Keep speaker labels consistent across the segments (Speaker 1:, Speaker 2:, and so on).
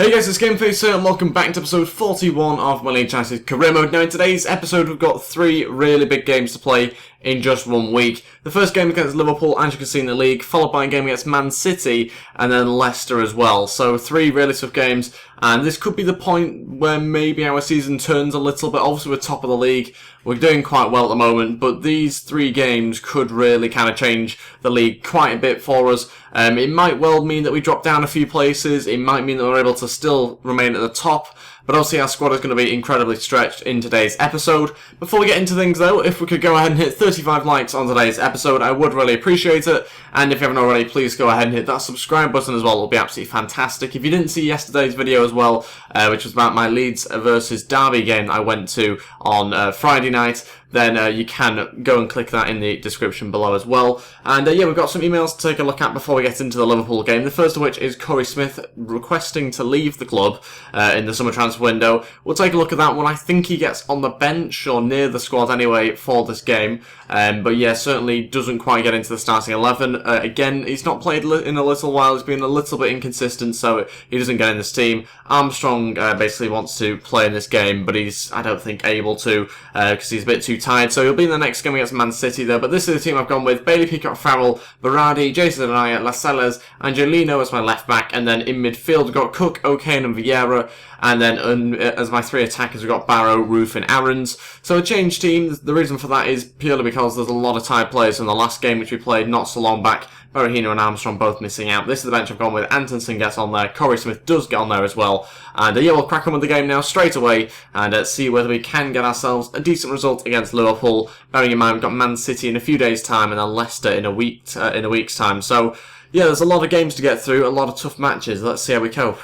Speaker 1: Hey guys, it's Gameface and welcome back to episode 41 of my Leeds United career mode. Now in today's episode we've got three really big games to play in just 1 week. The first game against Liverpool, as you can see in the league, followed by a game against Man City and then Leicester as well. So three really tough games, and this could be the point where maybe our season turns a little bit. Obviously we're top of the league, we're doing quite well at the moment, but these three games could really kind of change the league quite a bit for us. It might well mean that we drop down a few places, it might mean that we're able to still remain at the top, but obviously our squad is going to be incredibly stretched in today's episode. Before we get into things though, if we could go ahead and hit 35 likes on today's episode, I would really appreciate it. And if you haven't already, please go ahead and hit that subscribe button as well, it will be absolutely fantastic. If you didn't see yesterday's video as well, which was about my Leeds versus Derby game that I went to on Friday night, then you can go and click that in the description below as well. And yeah, we've got some emails to take a look at before we get into the Liverpool game. The first of which is Corey Smith requesting to leave the club in the summer transfer window. We'll take a look at that one. I think he gets on the bench or near the squad anyway for this game. But yeah, certainly doesn't quite get into the starting 11. Again, he's not played in a little while. He's been a little bit inconsistent, so he doesn't get in this team. Armstrong basically wants to play in this game, but he's, I don't think, able to because he's a bit too tired. So he'll be in the next game against Man City though. But this is the team I've gone with: Bailey, Peacock, Farrell, Berardi, Jason Anaya, Lascelles, Angelino as my left back, and then in midfield we've got Cook, O'Kane and Vieira, and then as my three attackers we've got Barrow, Roof and Aarons. So a changed team. The reason for that is purely because there's a lot of tired players from the last game which we played not so long back. Berahino and Armstrong both missing out. This is the bench I've gone with. Antonsen gets on there. Corey Smith does get on there as well. And yeah, we'll crack on with the game now straight away and see whether we can get ourselves a decent result against Liverpool. Bearing in mind we've got Man City in a few days' time and then Leicester in a week's time. So yeah, there's a lot of games to get through, a lot of tough matches. Let's see how we cope.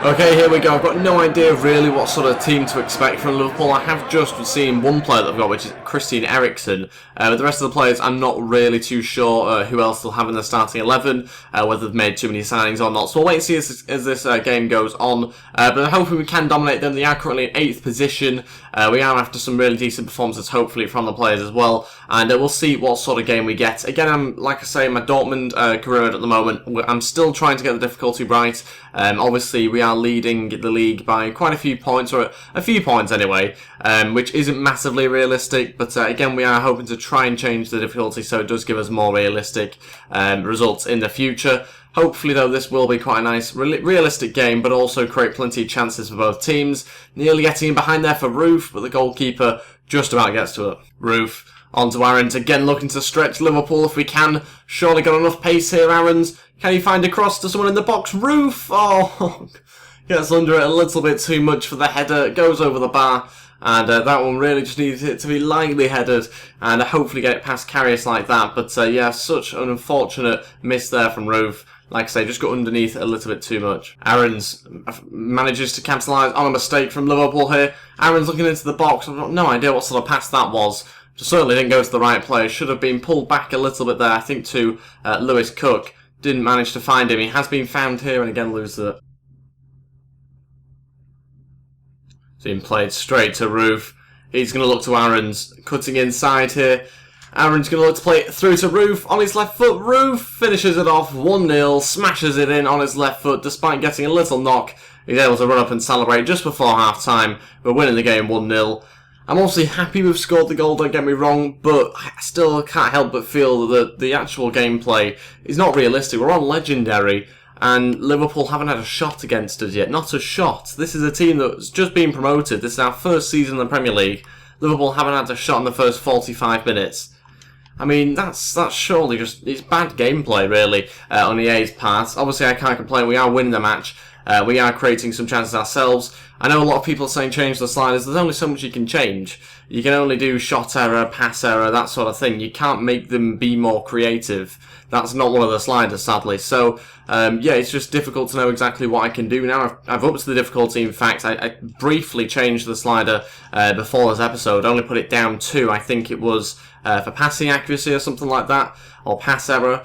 Speaker 1: Okay, here we go. I've got no idea really what sort of team to expect from Liverpool. I have just seen one player that I've got, which is Christian Eriksen. But the rest of the players, I'm not really too sure who else they'll have in the starting 11, whether they've made too many signings or not. So we'll wait and see as this game goes on. But hopefully we can dominate them. They are currently in 8th position. We are after some really decent performances, hopefully, from the players as well. And we'll see what sort of game we get. Again, I'm, like I say, in my Dortmund career mode at the moment. I'm still trying to get the difficulty right. Obviously, we are leading the league by quite a few points, or a few points anyway, which isn't massively realistic, but again we are hoping to try and change the difficulty so it does give us more realistic results in the future. Hopefully though this will be quite a nice realistic game, but also create plenty of chances for both teams. Nearly getting in behind there for Roof, but the goalkeeper just about gets to it. Roof onto Aarons, again looking to stretch Liverpool if we can. Surely got enough pace here, Aarons. Can he find a cross to someone in the box? Roof! Oh, gets under it a little bit too much for the header. It goes over the bar. And that one really just needed it to be lightly headed and hopefully get it past Karius like that. But yeah, such an unfortunate miss there from Roof. Like I say, just got underneath a little bit too much. Aarons manages to capitalise on a mistake from Liverpool here. Aarons looking into the box. I've got no idea what sort of pass that was. Certainly didn't go to the right place. Should have been pulled back a little bit there, I think, to Lewis Cook. Didn't manage to find him. He has been found here and again loses it. Being played straight to Roof. He's going to look to Aarons, cutting inside here. Aarons going to look to play it through to Roof on his left foot. Roof finishes it off 1-0, smashes it in on his left foot despite getting a little knock. He's able to run up and celebrate just before half time. We're winning the game 1-0. I'm obviously happy we've scored the goal, don't get me wrong, but I still can't help but feel that the actual gameplay is not realistic. We're on Legendary, and Liverpool haven't had a shot against us yet. Not a shot. This is a team that's just been promoted. This is our first season in the Premier League. Liverpool haven't had a shot in the first 45 minutes. I mean, that's surely just, it's bad gameplay, really, on EA's part. Obviously, I can't complain. We are winning the match. We are creating some chances ourselves. I know a lot of people are saying change the sliders. There's only so much you can change. You can only do shot error, pass error, that sort of thing. You can't make them be more creative. That's not one of the sliders, sadly. So, yeah, it's just difficult to know exactly what I can do now. I've upped the difficulty. In fact, I briefly changed the slider before this episode. Only put it down 2. I think it was for passing accuracy or something like that, or pass error.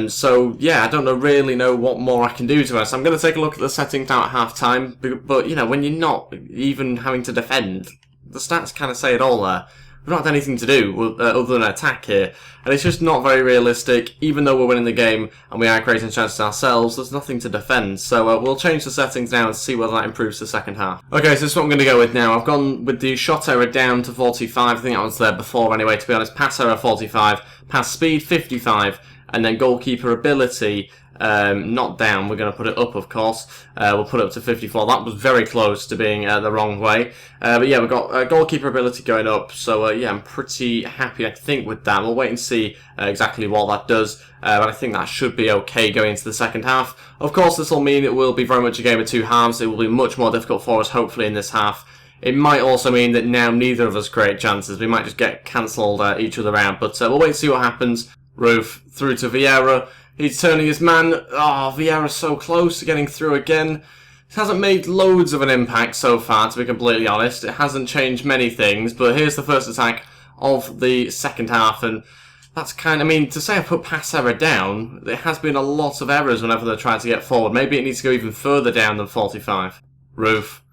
Speaker 1: So, yeah, I don't really know what more I can do to it. So I'm going to take a look at the settings now at half-time. But, you know, when you're not even having to defend, the stats kind of say it all there. We've not had anything to do other than attack here. And it's just not very realistic. Even though we're winning the game and we are creating chances ourselves, there's nothing to defend. So we'll change the settings now and see whether that improves the second half. Okay, so this is what I'm going to go with now. I've gone with the shot error down to 45. I think that was there before anyway, to be honest. Pass error 45. Pass speed 55. And then goalkeeper ability not down. We're going to put it up, of course. We'll put it up to 54. That was very close to being the wrong way. But yeah, we've got goalkeeper ability going up. So yeah, I'm pretty happy, I think, with that. We'll wait and see exactly what that does. But I think that should be okay going into the second half. Of course, this will mean it will be very much a game of 2 halves. It will be much more difficult for us, hopefully, in this half. It might also mean that now neither of us create chances. We might just get cancelled each other out. But we'll wait and see what happens. Roof through to Vieira. He's turning his man. Oh, Vieira's so close to getting through again. It hasn't made loads of an impact so far, to be completely honest. It hasn't changed many things, but here's the first attack of the second half, and that's kind of, I mean, to say I put pass error down, there has been a lot of errors whenever they're trying to get forward. Maybe it needs to go even further down than 45. Roof.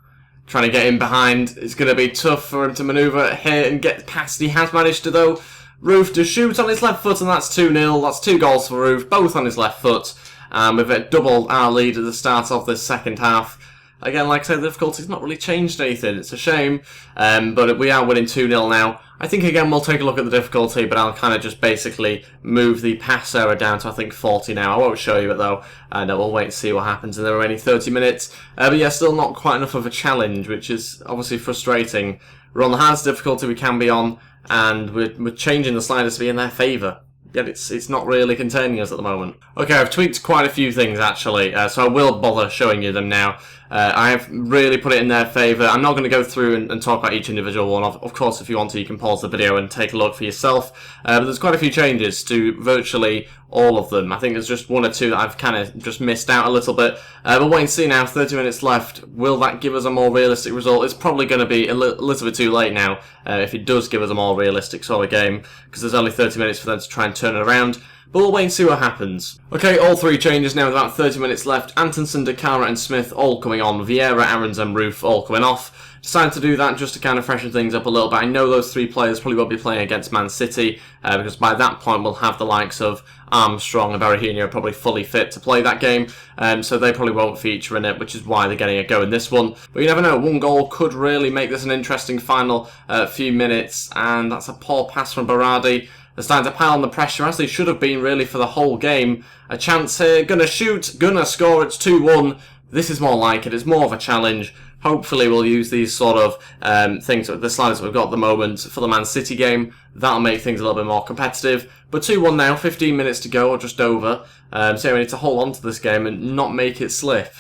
Speaker 1: Trying to get in behind. It's going to be tough for him to manoeuvre here and get past. He has managed to, though. Roof to shoot on his left foot, and that's 2-0. That's 2 goals for Roof, both on his left foot. We've doubled our lead at the start of this second half. Again, like I said, the difficulty's not really changed anything. It's a shame, but we are winning 2-0 now. I think, again, we'll take a look at the difficulty, but I'll kind of just basically move the pass error down to, I think, 40 now. I won't show you it, though, and we'll wait and see what happens in the remaining 30 minutes. But yeah, still not quite enough of a challenge, which is obviously frustrating. We're on the hardest difficulty we can be on, and we're changing the sliders to be in their favour. Yet it's not really containing us at the moment. Okay, I've tweaked quite a few things actually, so I will bother showing you them now. I have really put it in their favour. I'm not going to go through and talk about each individual one. Of course, if you want to, you can pause the video and take a look for yourself. But there's quite a few changes to virtually all of them. I think there's just 1 or 2 that I've kind of just missed out a little bit. But wait and see now, 30 minutes left. Will that give us a more realistic result? It's probably going to be a little bit too late now if it does give us a more realistic sort of game, because there's only 30 minutes for them to try and turn it around. But we'll wait and see what happens. Okay, all 3 changes now with about 30 minutes left. Antonsen, Dakara and Smith all coming on. Vieira, Aarons and Roof all coming off. Decided to do that just to kind of freshen things up a little bit. I know those 3 players probably won't be playing against Man City, because by that point we'll have the likes of Armstrong and Berahino probably fully fit to play that game, so they probably won't feature in it, which is why they're getting a go in this one. But you never know, 1 goal could really make this an interesting final few minutes, and that's a poor pass from Berardi. They're starting to pile on the pressure, as they should have been really for the whole game. A chance here, gonna shoot, gonna score, it's 2-1. This is more like it, it's more of a challenge. Hopefully we'll use these sort of things, the sliders that we've got at the moment for the Man City game. That'll make things a little bit more competitive. But 2-1 now, 15 minutes to go, or just over. So we need to hold on to this game and not make it slip.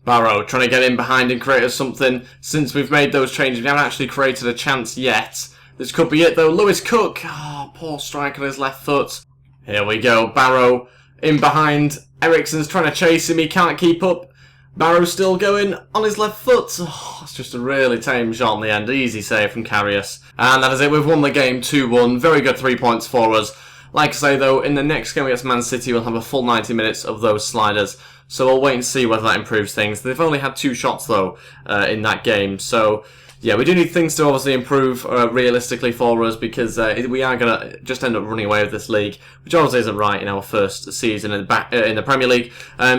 Speaker 1: Barrow trying to get in behind and create us something. Since we've made those changes, we haven't actually created a chance yet. This could be it though. Lewis Cook. Oh, poor strike on his left foot. Here we go. Barrow in behind. Eriksen's trying to chase him. He can't keep up. Barrow still going on his left foot. Oh, it's just a really tame shot in the end. Easy save from Karius. And that is it. We've won the game 2-1. Very good 3 points for us. Like I say though, in the next game against Man City, we'll have a full 90 minutes of those sliders. So we'll wait and see whether that improves things. They've only had 2 shots though in that game. So yeah, we do need things to obviously improve realistically for us, because we are going to just end up running away with this league, which obviously isn't right in our first season in the Premier League.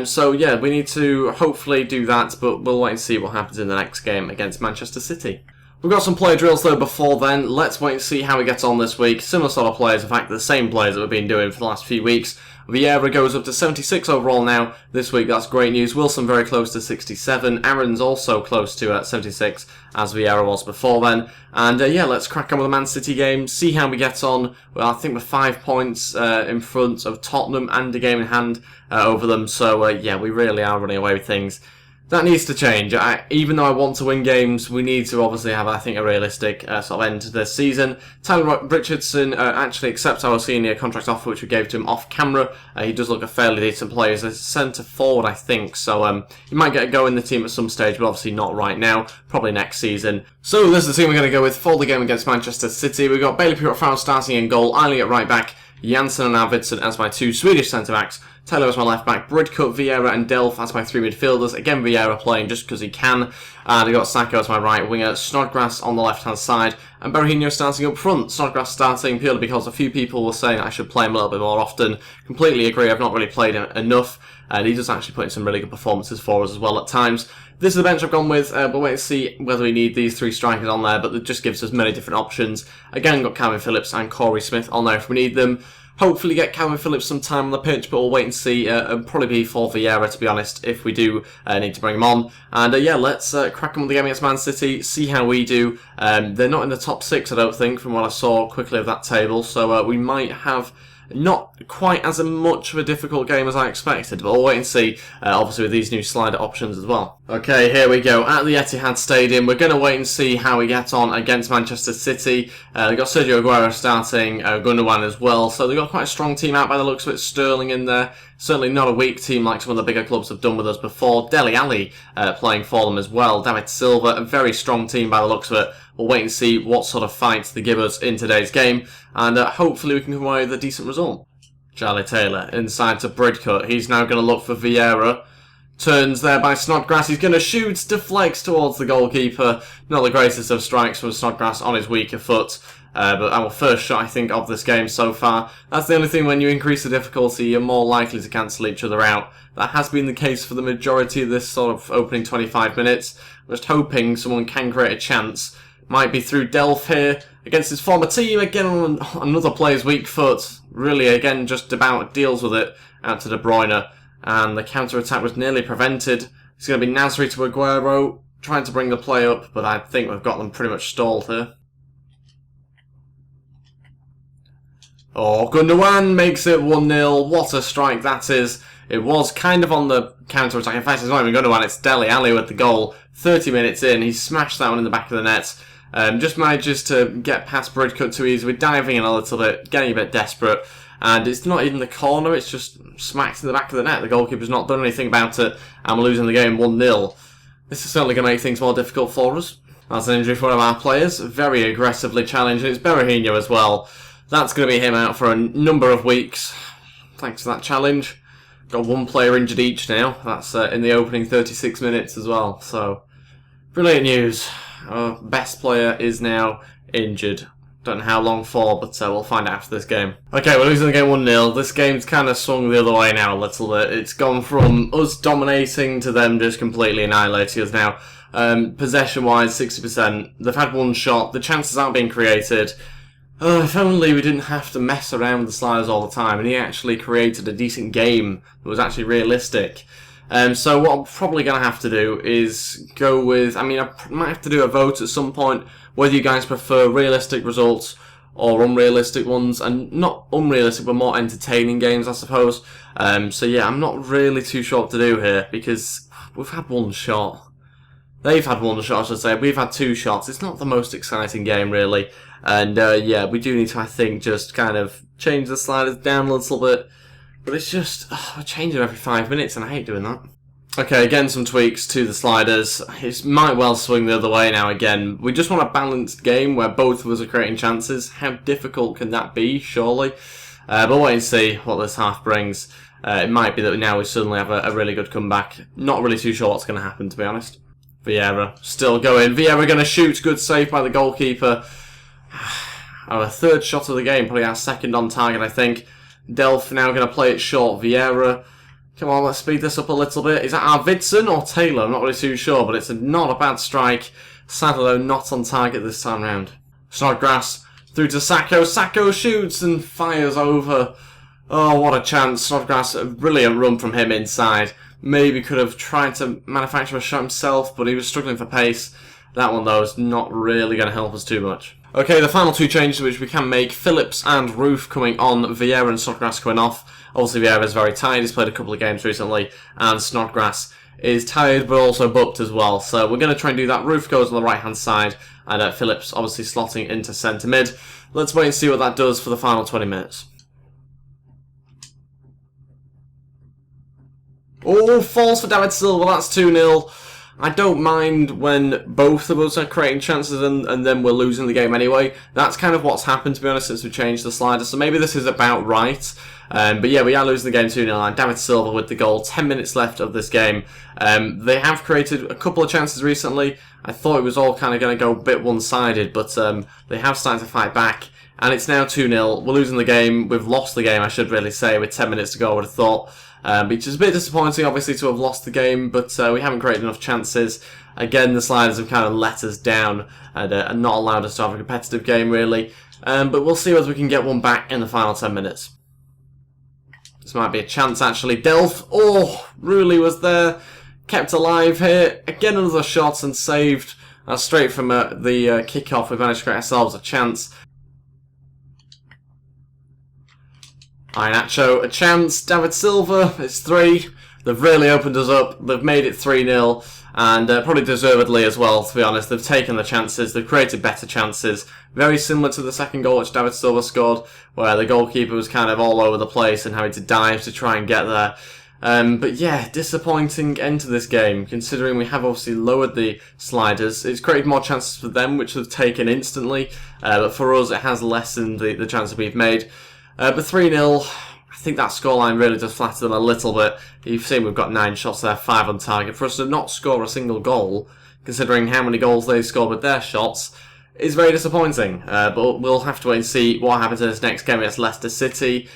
Speaker 1: So yeah, we need to hopefully do that, but we'll wait and see what happens in the next game against Manchester City. We've got some player drills though before then. Let's wait and see how he gets on this week. Similar sort of players, in fact the same players that we've been doing for the last few weeks. Vieira goes up to 76 overall now this week. That's great news. Wilson very close to 67. Aaron's also close to 76, as Vieira was before then. And yeah, let's crack on with the Man City game, see how we get on. Well, I think we're 5 points in front of Tottenham and a game in hand over them. So yeah, we really are running away with things. That needs to change. Even though I want to win games, we need to obviously have, I think, a realistic sort of end to this season. Tyler Richardson actually accepts our senior contract offer, which we gave to him off camera. He does look a fairly decent player. He's a centre forward, I think, so he might get a go in the team at some stage, but obviously not right now. Probably next season. So this is the team we're going to go with for the game against Manchester City. We've got Bailey Purafaro starting in goal, Eiley at right back, Janssen and Arvidsson as my two Swedish centre-backs, Taylor as my left-back, Bridcut, Vieira and Delph as my three midfielders. Again, Vieira playing just because he can. And I've got Sacco as my right winger, Snodgrass on the left-hand side, and Berahino starting up front. Snodgrass starting purely because a few people were saying I should play him a little bit more often. Completely agree, I've not really played him enough, and he does actually put in some really good performances for us as well at times. This is the bench I've gone with, but wait to see whether we need these three strikers on there, but it just gives us many different options. Again, got Calvin Phillips and Corey Smith on there if we need them. Hopefully get Calvin Phillips some time on the pitch, but we'll wait and see. It'll probably be for Vieira, to be honest, if we do need to bring him on. And yeah, let's crack on with the game against Man City, see how we do. They're not in the top 6, I don't think, from what I saw quickly of that table, so we might have not quite as much of a difficult game as I expected, but we'll wait and see, obviously with these new slider options as well. Okay, here we go, at the Etihad Stadium. We're going to wait and see how we get on against Manchester City. They've got Sergio Aguero starting, Gundogan as well, so they've got quite a strong team out by the looks of it. Sterling in there, certainly not a weak team like some of the bigger clubs have done with us before. Dele Alli playing for them as well, David Silva, a very strong team by the looks of it. We'll wait and see what sort of fights they give us in today's game, and hopefully we can come away with a decent result. Charlie Taylor inside to Bridcut. He's now going to look for Vieira. Turns there by Snodgrass. He's going to shoot, deflects towards the goalkeeper. Not the greatest of strikes from Snodgrass on his weaker foot. But our first shot, I think, of this game so far. That's the only thing, when you increase the difficulty, you're more likely to cancel each other out. That has been the case for the majority of this sort of opening 25 minutes. I'm just hoping someone can create a chance. Might be through Delph here against his former team. Again, on another player's weak foot. Really, again, just about deals with it out to De Bruyne. And the counter-attack was nearly prevented. It's going to be Nasri to Aguero, trying to bring the play up, but I think we've got them pretty much stalled here. Oh, Gundogan makes it 1-0. What a strike that is. It was kind of on the counter-attack. In fact, it's not even Gundogan, it's Dele Alli with the goal. 30 minutes in, he smashed that one in the back of the net. Just manages to get past Bridcut too easy. We're diving in a little bit, getting a bit desperate. And it's not even the corner, it's just smacked in the back of the net. The goalkeeper's not done anything about it, and we're losing the game 1-0. This is certainly going to make things more difficult for us. That's an injury for one of our players. Very aggressively challenged. It's Berahino as well. That's going to be him out for a number of weeks, thanks to that challenge. Got one player injured each now. That's in the opening 36 minutes as well. So, brilliant news. Our best player is now injured. Don't know how long for, but we'll find out after this game. Okay, we're losing the game 1-0. This game's kind of swung the other way now a little bit. It's gone from us dominating to them just completely annihilating us now. Possession-wise, 60%. They've had one shot. The chances aren't being created. If only we didn't have to mess around with the sliders all the time, and he actually created a decent game that was actually realistic. So what I'm probably going to have to do is go with, I might have to do a vote at some point whether you guys prefer realistic results or unrealistic ones, and not unrealistic but more entertaining games, I suppose. So yeah, I'm not really too sure what to do here, because we've had one shot. They've had one shot, I should say. We've had two shots. It's not the most exciting game, really. And yeah, we do need to, I think, just kind of change the sliders down a little bit. But it's just, I change them every 5 minutes, and I hate doing that. Okay, again, some tweaks to the sliders. It might well swing the other way now again. We just want a balanced game where both of us are creating chances. How difficult can that be, surely? But wait and see what this half brings. It might be that now we suddenly have a really good comeback. Not really too sure what's going to happen, to be honest. Vieira still going. Vieira going to shoot. Good save by the goalkeeper. Our third shot of the game, probably our second on target, I think. Delph now going to play it short. Vieira. Come on, let's speed this up a little bit. Is that Arvidsson or Taylor? I'm not really too sure, but it's not a bad strike. Sadly, though, not on target this time round. Snodgrass through to Sacco. Sacco shoots and fires over. Oh, what a chance. Snodgrass, a brilliant run from him inside. Maybe could have tried to manufacture a shot himself, but he was struggling for pace. That one, though, is not really going to help us too much. Okay, the final two changes which we can make. Phillips and Roof coming on, Vieira and Snodgrass coming off. Obviously, Vieira is very tired. He's played a couple of games recently. And Snodgrass is tired but also booked as well. So we're going to try and do that. Roof goes on the right-hand side, and Phillips obviously slotting into centre mid. Let's wait and see what that does for the final 20 minutes. Oh, falls for David Silva, that's 2-0. I don't mind when both of us are creating chances and then we're losing the game anyway. That's kind of what's happened, to be honest, since we changed the slider. So maybe this is about right. But yeah, we are losing the game 2-0, and David Silva with the goal. 10 minutes left of this game. They have created a couple of chances recently. I thought it was all kind of going to go a bit one-sided, but they have started to fight back. And it's now 2-0. We're losing the game. We've lost the game, I should really say, with 10 minutes to go, I would have thought. Which is a bit disappointing, obviously, to have lost the game, but we haven't created enough chances. Again, the sliders have kind of let us down and not allowed us to have a competitive game, really. But we'll see whether we can get one back in the final 10 minutes. This might be a chance, actually. Delph, Rulli was there, kept alive here. Again, another shot and saved. Straight from the kick-off, we've managed to create ourselves a chance. Iheanacho, a chance. David Silva, it's 3. They've really opened us up. They've made it 3-0, and probably deservedly as well, to be honest. They've taken the chances. They've created better chances. Very similar to the second goal which David Silva scored, where the goalkeeper was kind of all over the place and having to dive to try and get there. But yeah, disappointing end to this game, considering we have obviously lowered the sliders. It's created more chances for them, which they've taken instantly, but for us it has lessened the chances we've made. But 3-0, I think that scoreline really does flatter them a little bit. You've seen we've got 9 shots there, 5 on target. For us to not score a single goal, considering how many goals they scored with their shots, is very disappointing. But we'll have to wait and see what happens in this next game against Leicester City.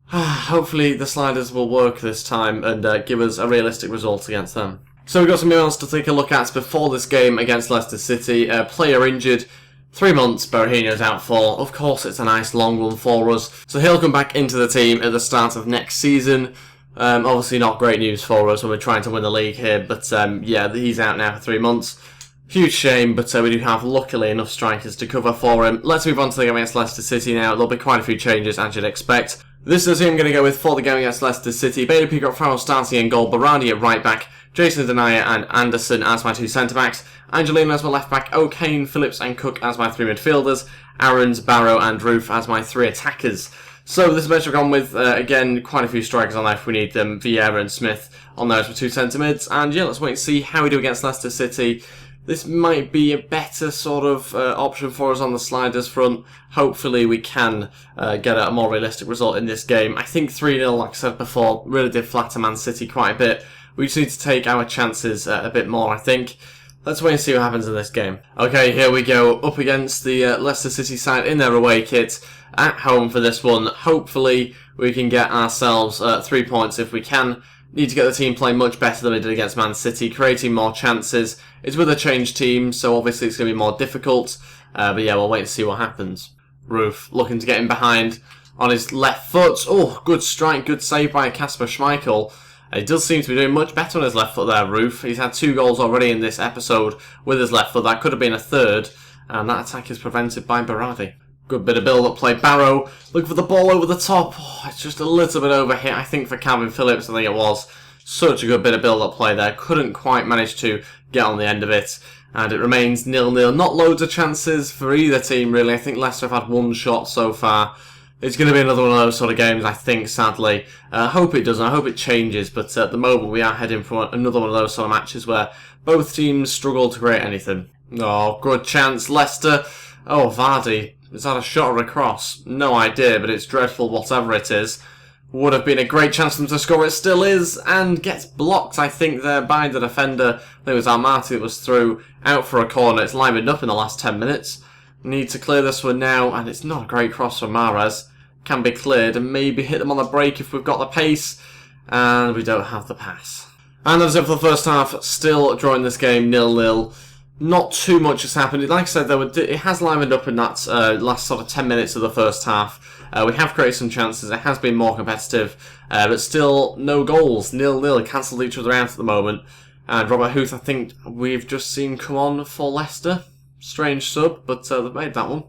Speaker 1: Hopefully the sliders will work this time and give us a realistic result against them. So we've got some emails to take a look at before this game against Leicester City. Player injured. 3 months, Berahino's out for. Of course, it's a nice long one for us. So he'll come back into the team at the start of next season. Obviously not great news for us when we're trying to win the league here. But yeah, he's out now for 3 months. Huge shame, but we do have, luckily, enough strikers to cover for him. Let's move on to the game against Leicester City now. There'll be quite a few changes, as you'd expect. This is who I'm going to go with for the game against Leicester City. Bailey Peacock, Farrell starting in goal. Berardi at right back. Jason Denayer and Anderson as my 2 centre-backs. Angelino as my left-back. O'Kane, Phillips and Cook as my 3 midfielders. Aarons, Barrow and Roof as my 3 attackers. So this bench I've gone with, again, quite a few strikers on there if we need them. Vieira and Smith on there as my 2 centre-mids. And yeah, let's wait and see how we do against Leicester City. This might be a better sort of option for us on the sliders front. Hopefully we can get a more realistic result in this game. I think 3-0, like I said before, really did flatter Man City quite a bit. We just need to take our chances a bit more, I think. Let's wait and see what happens in this game. Okay, here we go. Up against the Leicester City side in their away kit. At home for this one. Hopefully we can get ourselves 3 points if we can. Need to get the team playing much better than we did against Man City, creating more chances. It's with a changed team, so obviously it's going to be more difficult. But yeah, we'll wait and see what happens. Roof looking to get in behind on his left foot. Oh, good strike, good save by Kasper Schmeichel. He does seem to be doing much better on his left foot there, Roof. He's had 2 goals already in this episode with his left foot. That could have been a 3rd, and that attack is prevented by Berardi. Good bit of build-up play. Barrow looking for the ball over the top. Oh, it's just a little bit overhit, I think, for Calvin Phillips. I think it was. Such a good bit of build-up play there. Couldn't quite manage to get on the end of it. And it remains 0-0. Not loads of chances for either team, really. I think Leicester have had 1 shot so far. It's going to be another one of those sort of games, I think, sadly. I hope it doesn't. I hope it changes. But at the moment, we are heading for another one of those sort of matches where both teams struggle to create anything. Oh, good chance. Leicester. Oh, Vardy. Is that a shot or a cross? No idea, but it's dreadful whatever it is. Would have been a great chance for them to score. It still is, and gets blocked, I think, there by the defender. I think it was Almaty that was through, out for a corner. It's livened up in the last 10 minutes. Need to clear this one now, and it's not a great cross from Mahrez. Can be cleared, and maybe hit them on the break if we've got the pace. And we don't have the pass. And that's it for the first half. Still drawing this game 0-0. Not too much has happened. Like I said, it has livened up in that last sort of 10 minutes of the first half. We have created some chances. It has been more competitive. But still, no goals. 0-0. Cancelled each other out at the moment. And Robert Huth, I think we've just seen come on for Leicester. Strange sub, but they've made that one.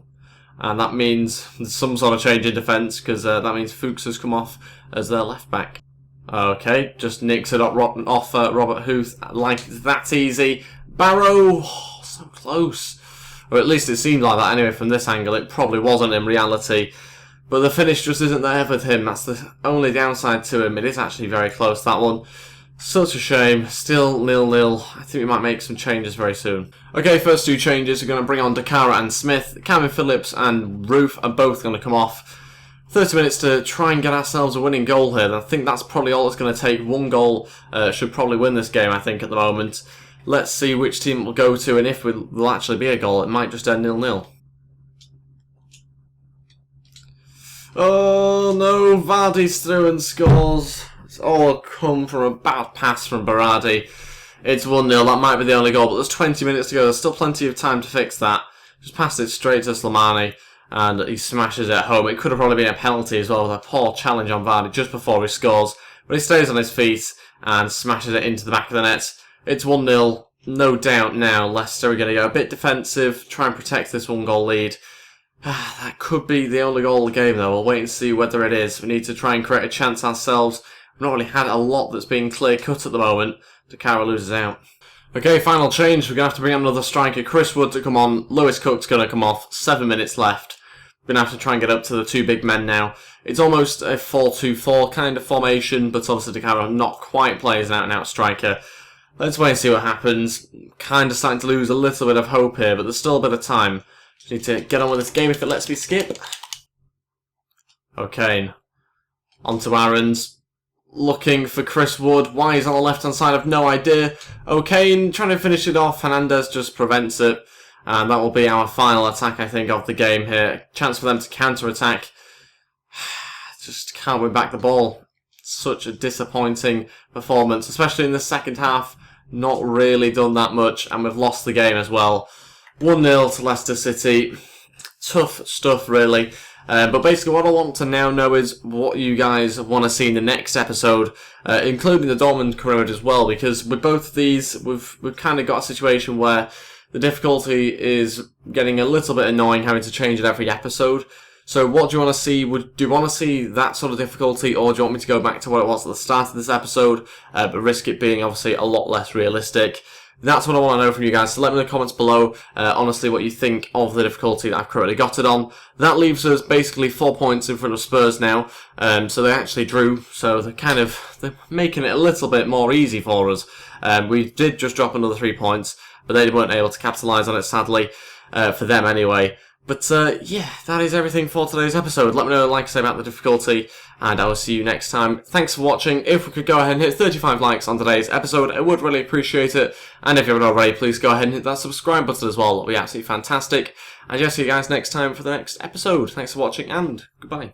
Speaker 1: And that means there's some sort of change in defence, because that means Fuchs has come off as their left back. Okay, just nicks it off Robert Huth like that easy. Barrow, oh, so close. Or at least it seemed like that anyway from this angle. It probably wasn't in reality. But the finish just isn't there with him. That's the only downside to him. It is actually very close, that one. Such a shame. Still 0-0. I think we might make some changes very soon. Okay, first two changes. We're going to bring on Dakara and Smith. Calvin Phillips and Roof are both going to come off. 30 minutes to try and get ourselves a winning goal here. I think that's probably all it's going to take. One goal should probably win this game, I think, at the moment. Let's see which team it will go to, and if it will actually be a goal. It might just end 0-0. Oh no, Vardy's through and scores. It's all come from a bad pass from Berardi. It's 1-0. That might be the only goal, but there's 20 minutes to go. There's still plenty of time to fix that. Just passed it straight to Slimani. And he smashes it home. It could have probably been a penalty as well with a poor challenge on Vardy just before he scores. But he stays on his feet and smashes it into the back of the net. It's 1-0. No doubt now Leicester are going to go a bit defensive, try and protect this 1-goal lead. That could be the only goal of the game though. We'll wait and see whether it is. We need to try and create a chance ourselves. We've not really had a lot that's been clear cut at the moment. Dakara loses out. Okay, final change. We're going to have to bring on another striker. Chris Wood to come on. Lewis Cook's going to come off. 7 minutes left. We're going to have to try and get up to the two big men now. It's almost a 4-2-4 kind of formation, but obviously Dakara not quite plays an out-and-out striker. Let's wait and see what happens. Kind of starting to lose a little bit of hope here, but there's still a bit of time. Just need to get on with this game if it lets me skip. Okay, on to Aaron's. Looking for Chris Wood. Why he's on the left-hand side, I've no idea. Okay, trying to finish it off. Hernandez just prevents it. And that will be our final attack, I think, of the game here. Chance for them to counter-attack. Just can't win back the ball. Such a disappointing performance, especially in the second half. Not really done that much, and we've lost the game as well. 1-0 to Leicester City. Tough stuff, really. But basically what I want to now know is what you guys want to see in the next episode, including the Dortmund Carrera as well, because with both of these, we've kind of got a situation where the difficulty is getting a little bit annoying having to change it every episode. So what do you want to see? Do you want to see that sort of difficulty, or do you want me to go back to what it was at the start of this episode, but risk it being obviously a lot less realistic? That's what I want to know from you guys, so let me know in the comments below, honestly, what you think of the difficulty that I've currently got it on. That leaves us basically 4 points in front of Spurs now, so they actually drew, so they're making it a little bit more easy for us. We did just drop another 3 points, but they weren't able to capitalise on it, sadly, for them anyway. But yeah, that is everything for today's episode. Let me know, like I say, about the difficulty, and I will see you next time. Thanks for watching. If we could go ahead and hit 35 likes on today's episode, I would really appreciate it. And if you haven't already, please go ahead and hit that subscribe button as well. That'll be absolutely fantastic. And I'll see you guys next time for the next episode. Thanks for watching, and goodbye.